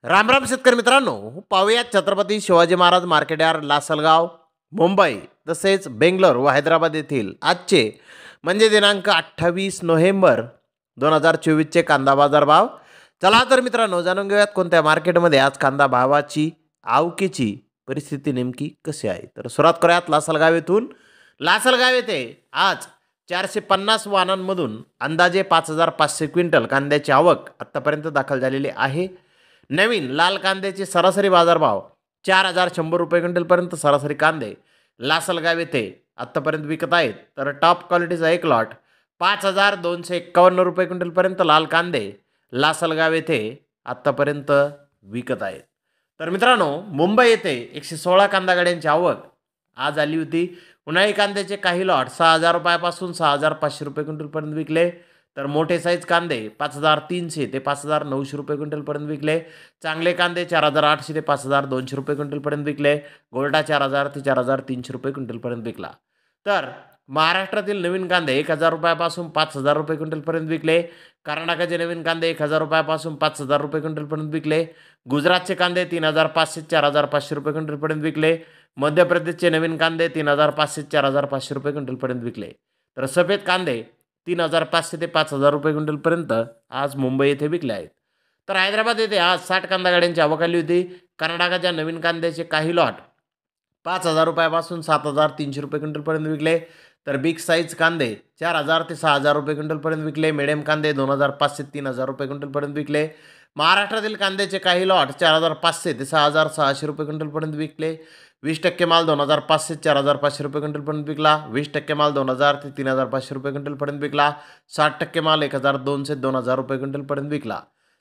राम शेतकरी मित्रांनो, पाहूयात छत्रपती शिवाजी महाराज मार्केट यार्ड लासलगाव मुंबई तसेच बेंगलोर व हैदराबाद येथील आजचे म्हणजे दिनांक 28 नोव्हेंबर 2024 चे कांदा बाजार भाव. चला तर मित्रांनो, जाणून घेऊयात कोणत्या मार्केटमध्ये आज कांदा भावाची आवकेची परिस्थिती नेमकी कशी आहे. तर सुरुवात करूयात लासलगाव येथून. लासलगाव येथे आज 450 वाहनांमधून अंदाजे 5500 क्विंटल कांद्याची आवक आतापर्यंत दाखल झालेली आहे. नवीन लाल कांद्याचे सरासरी बाजारभाव 4100 रुपये क्विंटलपर्यंत सरासरी कांदे लासलगाव येथे आत्तापर्यंत विकत आहेत. तर टॉप क्वालिटीचा एक लॉट 5251 रुपये क्विंटलपर्यंत लाल कांदे लासलगाव येथे आत्तापर्यंत विकत आहेत. तर मित्रांनो, मुंबई येथे 116 कांदा गाड्यांची आवक आज आली होती. उन्हाळी कांद्याचे काही लॉट 6000 रुपयापासून 6500 रुपये क्विंटलपर्यंत विकले. तर मोठे साईज कांदे 5300 ते 5900 रुपये क्विंटलपर्यंत विकले. चांगले कांदे 4800 ते 5200 रुपये क्विंटलपर्यंत विकले. गोल्डा 4000 ते 4300 रुपये क्विंटलपर्यंत विकला. तर महाराष्ट्रातील नवीन कांदे 1000 रुपयापासून 5000 रुपये क्विंटलपर्यंत विकले. कर्नाटकाचे नवीन कांदे 1000 रुपयापासून 5000 रुपये क्विंटलपर्यंत विकले. गुजरातचे कांदे 3500 ते 4500 रुपये क्विंटलपर्यंत विकले. मध्य प्रदेशचे नवीन कांदे 3500 ते 4500 रुपये क्विंटलपर्यंत विकले. तर सफेद कांदे 3500 ते 5000 रुपये क्विंटलपर्यंत आज मुंबई येथे विकले आहेत. तर हैदराबाद येथे आज 60 कांदा गाड्यांची आवक आली होती. कर्नाटकाच्या नवीन कांद्याचे काही लॉट 5000 रुपयापासून 7300 रुपये क्विंटलपर्यंत विकले. तर बिग साईज कांदे 4000 ते 6000 रुपये क्विंटलपर्यंत विकले. मिडियम कांदे 2500 ते 3000 रुपये क्विंटलपर्यंत विकले. महाराष्ट्रातील कांद्याचे काही लॉट 4500 ते 6600 रुपये क्विंटलपर्यंत विकले. 20% माल 2500 ते 4500 रुपये क्विंटलपर्यंत विकला. 20% माल 2000 ते 3500 रुपये क्विंटलपर्यंत विकला. 60% माल 1200 ते 2000 रुपये क्विंटलपर्यंत विकला.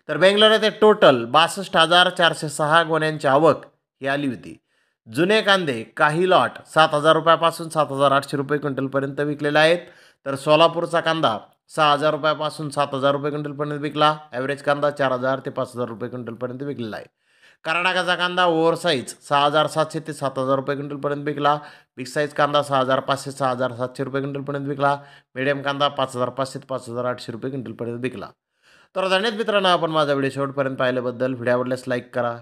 तर बेंगलोर येथे टोटल 62406 गोण्यांची आवक ही आली होती. जुने कांदे काही लॉट 7000 रुपयापासून 7800 रुपये क्विंटलपर्यंत विकलेले आहेत. तर सोलापूरचा कांदा 6000 रुपयापासून 7000 रुपये क्विंटलपर्यंत विकला. ॲव्हरेज कांदा 4000 ते 5000 रुपये क्विंटलपर्यंत विकलेला आहे. कर्नाटकाचा कांदा ओव्हर साईज 6700 ते 7000 रुपये क्विंटलपर्यंत विकला. बिग साईज कांदा 6500 ते 6700 रुपये क्विंटलपर्यंत विकला. मिडियम कांदा 5500 ते 5800 रुपये क्विंटलपर्यंत विकला. तर धन्यवाद मित्रांनो, आपण माझा व्हिडिओ शेवटपर्यंत पाहिल्याबद्दल. व्हिडिओ आवडल्यास लाईक करा.